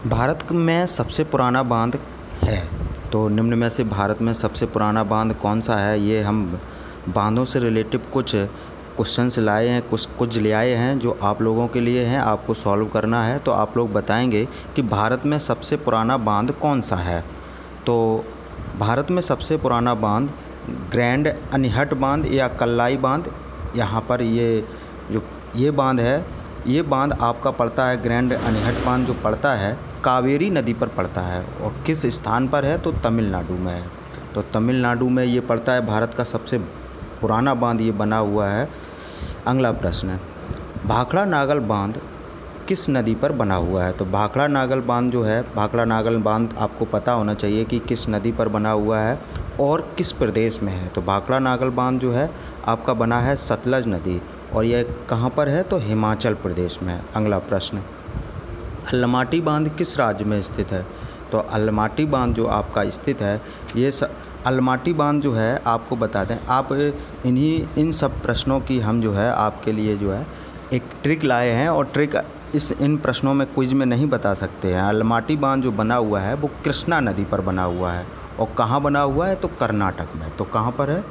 भारत में सबसे पुराना बांध है, तो निम्न में से भारत में सबसे पुराना बांध कौन सा है? ये हम बांधों से रिलेटिव कुछ क्वेश्चंस लाए हैं, कुछ ले आए हैं जो आप लोगों के लिए हैं, आपको सॉल्व करना है। तो आप लोग बताएंगे कि भारत में सबसे पुराना बांध कौन सा है। तो भारत में सबसे पुराना बांध ग्रैंड अनिहट बांध या कल्लाई बांध, यहाँ पर ये बांध है, ये बांध आपका पड़ता है, ग्रैंड अनिहट बांध जो पड़ता है कावेरी नदी पर पड़ता है। और किस स्थान पर है? तो तमिलनाडु में है। तो तमिलनाडु में ये पड़ता है, भारत का सबसे पुराना बांध ये बना हुआ है। अगला प्रश्न है, भाखड़ा नागल बांध किस नदी पर बना हुआ है? तो भाखड़ा नागल बांध जो है, भाखड़ा नागल बांध आपको पता होना चाहिए कि किस नदी पर बना हुआ है और किस प्रदेश में है। तो भाखड़ा नागल बांध जो है आपका बना है सतलज नदी, और यह कहाँ पर है? तो हिमाचल प्रदेश में है। अगला प्रश्न, अलमाटी बांध किस राज्य में स्थित है? तो अलमाटी बांध जो आपका स्थित है, अलमाटी बांध जो है आपको बता दें, आप इन सब प्रश्नों की हम जो है आपके लिए जो है एक ट्रिक लाए हैं, और ट्रिक इन प्रश्नों में क्विज में नहीं बता सकते हैं। अलमाटी बांध जो बना हुआ है वो कृष्णा नदी पर बना हुआ है, और कहाँ बना हुआ है? तो कर्नाटक में। तो कहाँ पर है?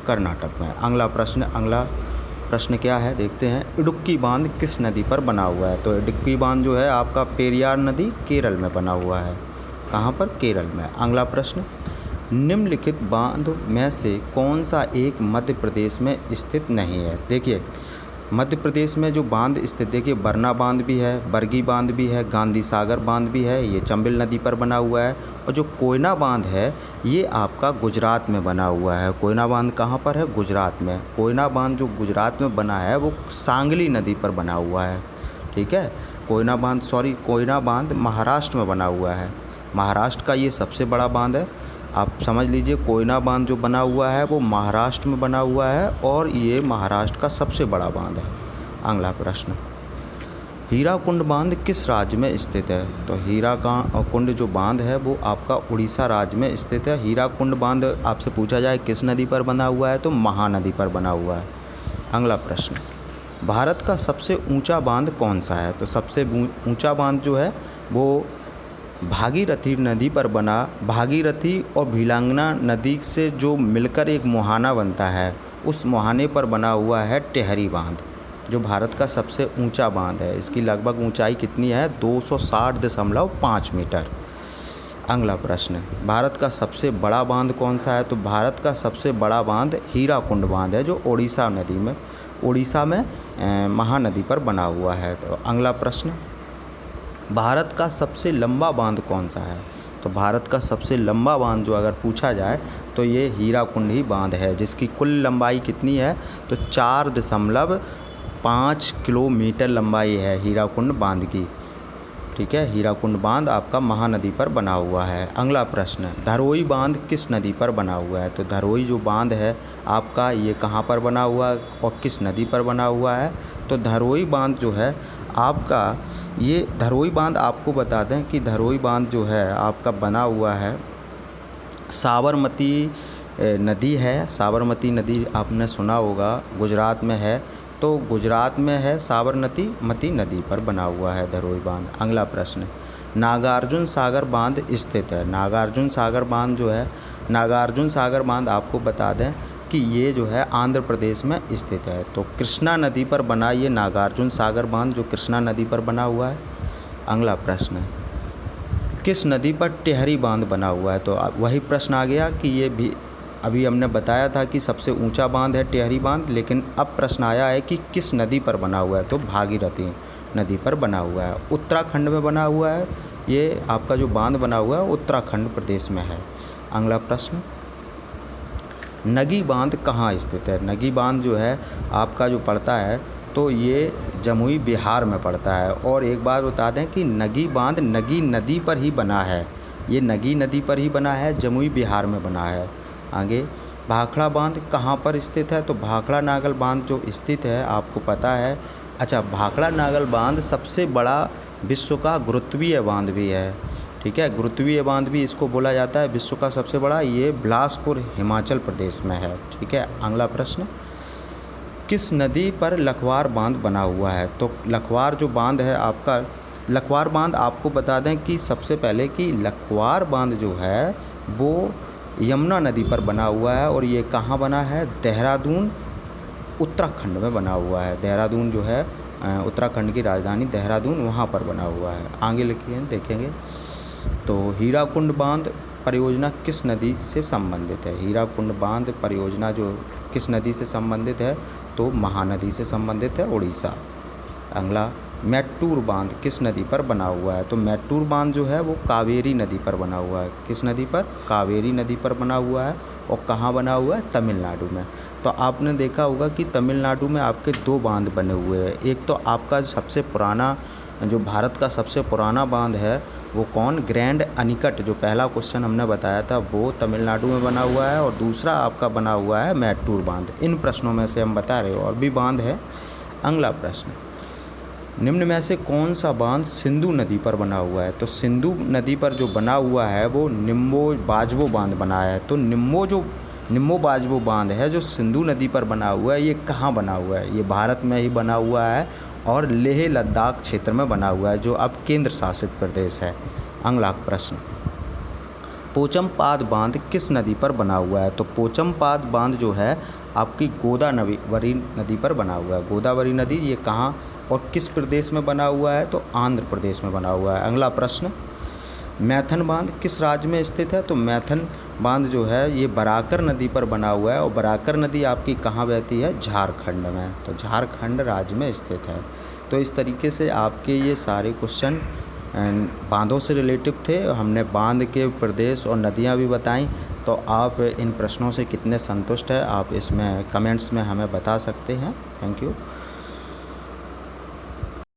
कर्नाटक में। अगला प्रश्न क्या है देखते हैं, इडुक्की बांध किस नदी पर बना हुआ है? तो इडुक्की बांध जो है आपका पेरियार नदी केरल में बना हुआ है। कहाँ पर? केरल में। अगला प्रश्न, निम्नलिखित बांध में से कौन सा एक मध्य प्रदेश में स्थित नहीं है? देखिए मध्य प्रदेश में जो बांध स्थित, देखिए बरना बांध भी है, बरगी बांध भी है, गांधी सागर बांध भी है, ये चंबल नदी पर बना हुआ है। और जो कोयना बांध है ये आपका गुजरात में बना हुआ है। कोयना बांध कहाँ पर है? गुजरात में। कोयना बांध जो गुजरात में बना है वो सांगली नदी पर बना हुआ है। ठीक है, कोयना बांध महाराष्ट्र में बना हुआ है। महाराष्ट्र का ये सबसे बड़ा बांध है, आप समझ लीजिए। कोयना बांध जो बना हुआ है वो महाराष्ट्र में बना हुआ है, और ये महाराष्ट्र का सबसे बड़ा बांध है। अगला प्रश्न, हीराकुंड बांध किस राज्य में स्थित है? तो हीराकुंड जो बांध है वो आपका उड़ीसा राज्य में स्थित है। हीराकुंड बांध आपसे पूछा जाए किस नदी पर बना हुआ है? तो महानदी पर बना हुआ है। अगला प्रश्न, भारत का सबसे ऊंचा बांध कौन सा है? तो सबसे ऊंचा बांध जो है वो भागीरथी नदी पर बना, भागीरथी और भीलांगना नदी से जो मिलकर एक मुहाना बनता है, उस मुहाने पर बना हुआ है टेहरी बांध, जो भारत का सबसे ऊंचा बांध है। इसकी लगभग ऊंचाई कितनी है? 260.5 मीटर। अगला प्रश्न, भारत का सबसे बड़ा बांध कौन सा है? तो भारत का सबसे बड़ा बांध हीराकुंड बांध है, जो उड़ीसा में महानदी पर बना हुआ है। तो अगला प्रश्न, भारत का सबसे लंबा बांध कौन सा है? तो भारत का सबसे लंबा बांध जो अगर पूछा जाए तो ये हीराकुंड ही बांध है, जिसकी कुल लंबाई कितनी है? तो 4.5 किलोमीटर लंबाई है हीराकुंड बांध की। ठीक है, हीराकुंड बांध आपका महानदी पर बना हुआ है। अगला प्रश्न, धरोई बांध किस नदी पर बना हुआ है? तो धरोई जो बांध है आपका ये कहाँ पर बना हुआ है और किस नदी पर बना हुआ है? तो धरोई बांध जो है आपका, ये धरोई बांध आपको बता दें कि धरोई बांध जो है आपका बना हुआ है, साबरमती नदी है। साबरमती नदी आपने सुना होगा, गुजरात में है। तो गुजरात में है, साबरमती नदी पर बना हुआ है धरोई बांध। अगला प्रश्न, नागार्जुन सागर बांध स्थित है। नागार्जुन सागर बांध जो है, नागार्जुन सागर बांध आपको बता दें कि ये जो है आंध्र प्रदेश में स्थित है। तो कृष्णा नदी पर बना ये नागार्जुन सागर बांध जो कृष्णा नदी पर बना हुआ है। अगला प्रश्न, किस नदी पर टेहरी बांध बना हुआ है? तो वही प्रश्न आ गया कि ये भी अभी हमने बताया था कि सबसे ऊंचा बांध है टेहरी बांध, लेकिन अब प्रश्न आया है कि किस नदी पर बना हुआ है? तो भागीरथी नदी पर बना हुआ है, उत्तराखंड में बना हुआ है। ये आपका जो बांध बना हुआ है उत्तराखंड प्रदेश में है। अगला प्रश्न, नगी बांध कहाँ स्थित है? नगी बांध जो है आपका जो पड़ता है तो ये जमुई बिहार में पड़ता है। और एक बात बता दें कि नगी बांध नगी नदी पर ही बना है, ये नगी नदी पर ही बना है, जमुई बिहार में बना है। आगे, भाखड़ा बांध कहाँ पर स्थित है? तो भाखड़ा नागल बांध जो स्थित है आपको पता है। अच्छा, भाखड़ा नागल बांध सबसे बड़ा विश्व का गुरुत्वीय बांध भी है। ठीक है, गुरुत्वीय बांध भी इसको बोला जाता है विश्व का सबसे बड़ा। ये बिलासपुर हिमाचल प्रदेश में है। ठीक है, अगला प्रश्न, किस नदी पर लखवार बांध बना हुआ है? तो लखवार जो बांध है आपका लखवार बांध आपको बता दें कि सबसे पहले कि लखवार बांध जो है वो यमुना नदी पर बना हुआ है और ये कहाँ बना है? देहरादून उत्तराखंड में बना हुआ है। देहरादून जो है उत्तराखंड की राजधानी देहरादून, वहाँ पर बना हुआ है। आगे लिखिए देखेंगे तो हीराकुंड बांध परियोजना किस नदी से संबंधित है? हीराकुंड बांध परियोजना जो किस नदी से संबंधित है? तो महानदी से संबंधित है, उड़ीसा। अगला, मैट्टूर बांध किस नदी पर बना हुआ है? तो मैट्टूर बांध जो है वो कावेरी नदी पर बना हुआ है। किस नदी पर? कावेरी नदी पर बना हुआ है। और कहाँ बना हुआ है? तमिलनाडु में। तो आपने देखा होगा कि तमिलनाडु में आपके 2 बांध बने हुए हैं। एक तो आपका सबसे पुराना, जो भारत का सबसे पुराना बांध है वो कौन? ग्रैंड अनिकट, जो पहला क्वेश्चन हमने बताया था वो तमिलनाडु में बना हुआ है। और दूसरा आपका बना हुआ है मैट्टूर बांध। इन प्रश्नों में से हम बता रहे हो, और भी बांध है। अगला प्रश्न, निम्न में से कौन सा बांध सिंधु नदी पर बना हुआ है? तो सिंधु नदी पर जो बना हुआ है वो निम्बो बाजवो बांध बना है। तो निम्बो बाजवो बांध है जो सिंधु नदी पर बना हुआ है, ये कहाँ बना हुआ है? ये भारत में ही बना हुआ है और लेह लद्दाख क्षेत्र में बना हुआ है, जो अब केंद्र शासित प्रदेश है। अगला प्रश्न, पोचमपाद बांध किस नदी पर बना हुआ है? तो पोचमपाद बांध जो है आपकी गोदावरी नदी पर बना हुआ है। गोदावरी नदी, ये कहाँ और किस प्रदेश में बना हुआ है? तो आंध्र प्रदेश में बना हुआ है। अगला प्रश्न, मैथन बांध किस राज्य में स्थित है? तो मैथन बांध जो है ये बराकर नदी पर बना हुआ है। और बराकर नदी आपकी कहाँ बहती है? झारखंड में। तो झारखंड राज्य में स्थित है। तो इस तरीके से आपके ये सारे क्वेश्चन बांधों से रिलेटिव थे। हमने बांध के प्रदेश और नदियाँ भी बताई। तो आप इन प्रश्नों से कितने संतुष्ट हैं, आप इसमें कमेंट्स में हमें बता सकते हैं। Thank you.